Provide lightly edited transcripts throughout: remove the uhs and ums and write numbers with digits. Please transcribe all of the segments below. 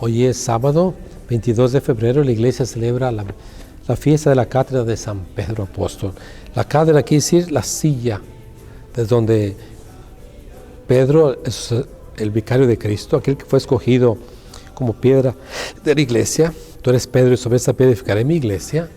Hoy es sábado 22 de febrero. La iglesia celebra la fiesta de la cátedra de San Pedro Apóstol. La cátedra quiere decir la silla, desde donde Pedro es el vicario de Cristo, aquel que fue escogido como piedra de la iglesia. Tú eres Pedro y sobre esta piedra edificaré mi iglesia.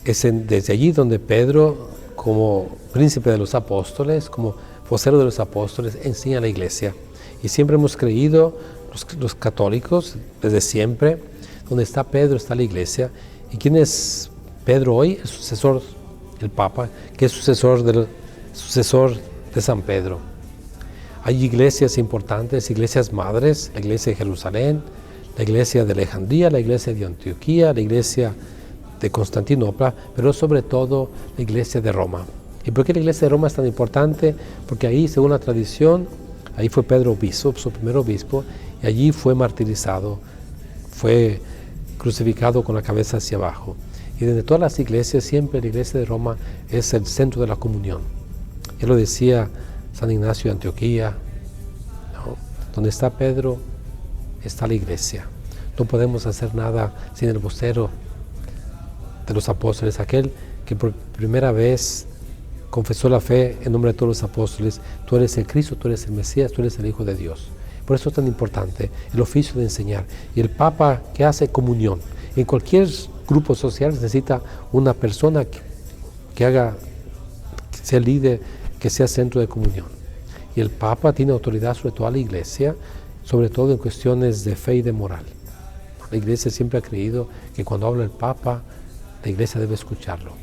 Es desde allí donde Pedro, como príncipe de los apóstoles, como vocero de los apóstoles, enseña a la iglesia. Y siempre hemos creído, los católicos, desde siempre, donde está Pedro está la iglesia. ¿Y quién es Pedro hoy? El sucesor, el Papa, que es sucesor de San Pedro. Hay iglesias importantes, iglesias madres, la iglesia de Jerusalén, la iglesia de Alejandría, la iglesia de Antioquía, la iglesia de Constantinopla, pero sobre todo la iglesia de Roma. ¿Y por qué la iglesia de Roma es tan importante? Porque ahí, según la tradición, ahí fue Pedro obispo, su primer obispo, y allí fue martirizado, fue crucificado con la cabeza hacia abajo. Y desde todas las iglesias, siempre la iglesia de Roma es el centro de la comunión. Ya lo decía San Ignacio de Antioquía, ¿no? Donde está Pedro, está la iglesia. No podemos hacer nada sin el vocero de los apóstoles, aquel que por primera vez confesó la fe en nombre de todos los apóstoles. Tú eres el Cristo, tú eres el Mesías, tú eres el Hijo de Dios. Por eso es tan importante el oficio de enseñar. Y el Papa, que hace comunión. En cualquier grupo social necesita una persona que sea líder, que sea centro de comunión. Y el Papa tiene autoridad sobre toda la iglesia, sobre todo en cuestiones de fe y de moral. La iglesia siempre ha creído que cuando habla el Papa, la iglesia debe escucharlo.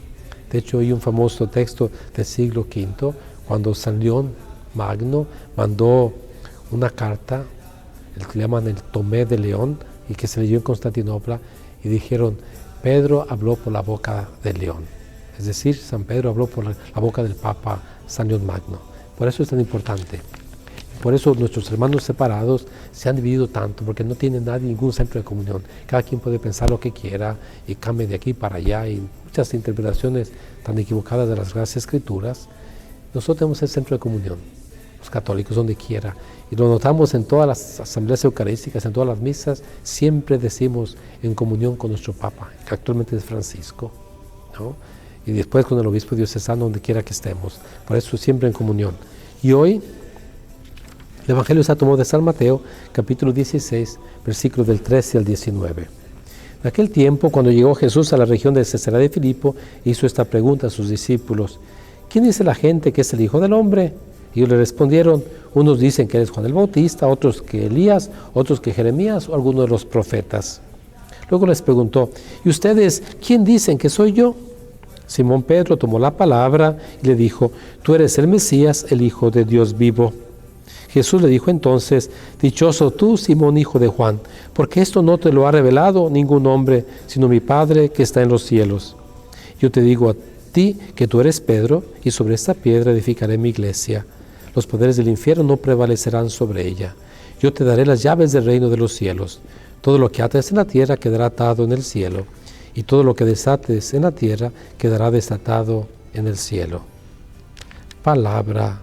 De hecho, hay un famoso texto del siglo V, cuando San León Magno mandó una carta, el que llaman el Tomé de León, y que se leyó en Constantinopla, y dijeron, Pedro habló por la boca de León. Es decir, San Pedro habló por la boca del Papa San León Magno. Por eso es tan importante. Por eso nuestros hermanos separados se han dividido tanto, porque no tienen nadie, ningún centro de comunión. Cada quien puede pensar lo que quiera y cambia de aquí para allá, y muchas interpretaciones tan equivocadas de las Sagradas Escrituras. Nosotros tenemos el centro de comunión, los católicos, donde quiera. Y lo notamos en todas las asambleas eucarísticas, en todas las misas, siempre decimos en comunión con nuestro Papa, que actualmente es Francisco, ¿no? Y después con el obispo diocesano, donde quiera que estemos. Por eso siempre en comunión. Y hoy el Evangelio está tomado de San Mateo, capítulo 16, versículos del 13 al 19. En aquel tiempo, cuando llegó Jesús a la región de Cesarea de Filipo, hizo esta pregunta a sus discípulos: ¿quién dice la gente que es el Hijo del Hombre? Y ellos le respondieron: unos dicen que eres Juan el Bautista, otros que Elías, otros que Jeremías o alguno de los profetas. Luego les preguntó: ¿y ustedes quién dicen que soy yo? Simón Pedro tomó la palabra y le dijo: tú eres el Mesías, el Hijo de Dios vivo. Jesús le dijo entonces: dichoso tú, Simón, hijo de Juan, porque esto no te lo ha revelado ningún hombre, sino mi Padre que está en los cielos. Yo te digo a ti que tú eres Pedro, y sobre esta piedra edificaré mi iglesia. Los poderes del infierno no prevalecerán sobre ella. Yo te daré las llaves del reino de los cielos. Todo lo que ates en la tierra quedará atado en el cielo, y todo lo que desates en la tierra quedará desatado en el cielo. Palabra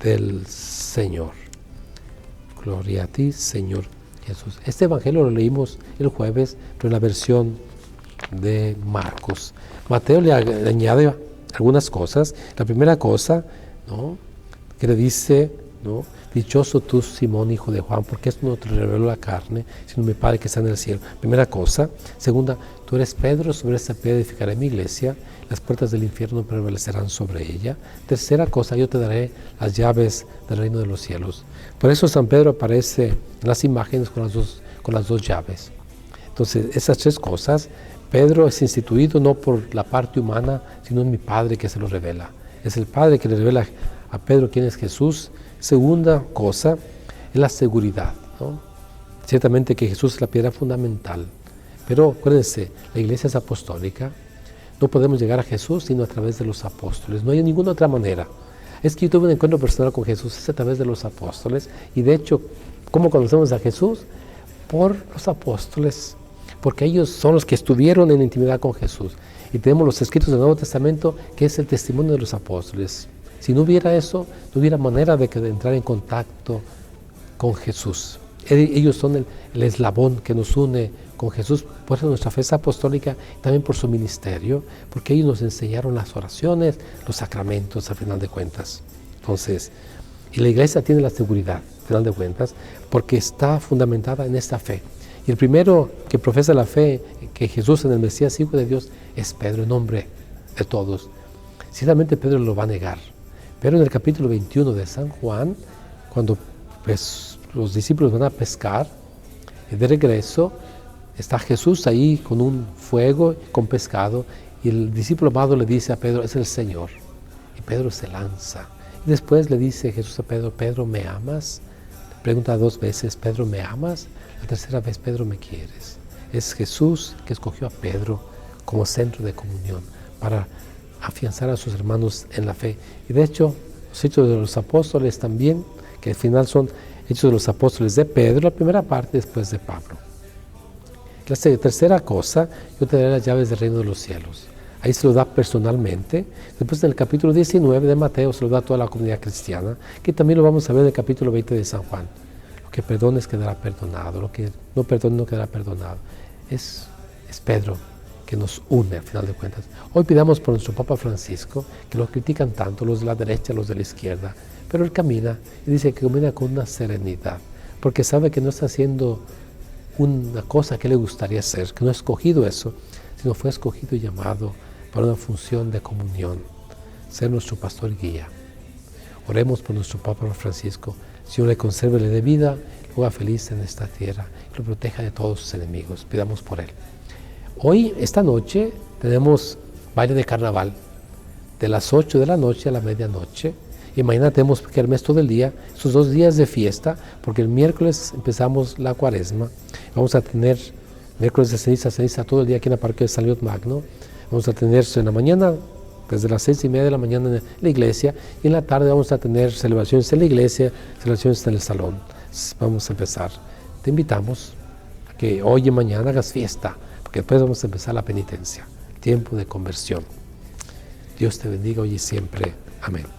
del Señor. Gloria a ti, Señor Jesús. Este evangelio lo leímos el jueves, pero en la versión de Marcos. Mateo le añade algunas cosas. La primera cosa, ¿no?, que le dice, ¿no?, dichoso tú, Simón, hijo de Juan, porque esto no te reveló la carne, sino mi Padre que está en el cielo. Primera cosa. Segunda, tú eres Pedro, sobre esta piedra edificaré mi iglesia, las puertas del infierno no prevalecerán sobre ella. Tercera cosa, yo te daré las llaves del reino de los cielos. Por eso San Pedro aparece en las imágenes con las dos llaves. Entonces, esas tres cosas, Pedro es instituido no por la parte humana, sino en mi Padre que se lo revela. Es el Padre que le revela a Pedro quién es Jesús. Segunda cosa es la seguridad, ¿no? Ciertamente que Jesús es la piedra fundamental, pero acuérdense, la iglesia es apostólica. No podemos llegar a Jesús sino a través de los apóstoles. No hay ninguna otra manera. Es que yo tuve un encuentro personal con Jesús, es a través de los apóstoles. Y de hecho, ¿cómo conocemos a Jesús? Por los apóstoles, porque ellos son los que estuvieron en intimidad con Jesús. Y tenemos los escritos del Nuevo Testamento, que es el testimonio de los apóstoles. Si no hubiera eso, no hubiera manera de entrar en contacto con Jesús. Ellos son el eslabón que nos une con Jesús, por eso nuestra fe es apostólica, también por su ministerio, porque ellos nos enseñaron las oraciones, los sacramentos, al final de cuentas. Entonces, y la iglesia tiene la seguridad, al final de cuentas, porque está fundamentada en esta fe. Y el primero que profesa la fe, que Jesús en el Mesías, Hijo de Dios, es Pedro, en nombre de todos. Ciertamente Pedro lo va a negar, pero en el capítulo 21 de San Juan, cuando pues, los discípulos van a pescar, de regreso, está Jesús ahí con un fuego, con pescado, y el discípulo amado le dice a Pedro, es el Señor. Y Pedro se lanza. Y después le dice Jesús a Pedro, Pedro, ¿me amas? Le pregunta 2 veces, Pedro, ¿me amas? La tercera vez, Pedro, ¿me quieres? Es Jesús que escogió a Pedro como centro de comunión para afianzar a sus hermanos en la fe. Y de hecho, los Hechos de los Apóstoles también, que al final son Hechos de los Apóstoles de Pedro, la primera parte después de Pablo. La tercera cosa, yo te daré las llaves del reino de los cielos. Ahí se lo da personalmente. Después en el capítulo 19 de Mateo se lo da a toda la comunidad cristiana, que también lo vamos a ver en el capítulo 20 de San Juan. Lo que perdones quedará perdonado, lo que no perdones no quedará perdonado. Es Pedro que nos une al final de cuentas. Hoy pidamos por nuestro Papa Francisco, que lo critican tanto los de la derecha, los de la izquierda, pero él camina y dice que camina con una serenidad, porque sabe que no está haciendo una cosa que le gustaría hacer, que no ha escogido eso, sino fue escogido y llamado para una función de comunión, ser nuestro pastor y guía. Oremos por nuestro Papa Francisco, Señor le conserve, le dé vida, lo haga feliz en esta tierra y lo proteja de todos sus enemigos. Pidamos por él. Hoy, esta noche, tenemos baile de carnaval, de las 8 de la noche a la medianoche, y mañana tenemos kermés todo el día, esos 2 días de fiesta, porque el miércoles empezamos la cuaresma. Vamos a tener miércoles de ceniza todo el día aquí en la parroquia de San León Magno. Vamos a tener en la mañana, desde las 6:30 de la mañana en la iglesia, y en la tarde vamos a tener celebraciones en la iglesia, celebraciones en el salón. Vamos a empezar. Te invitamos a que hoy y mañana hagas fiesta, porque después vamos a empezar la penitencia, tiempo de conversión. Dios te bendiga hoy y siempre. Amén.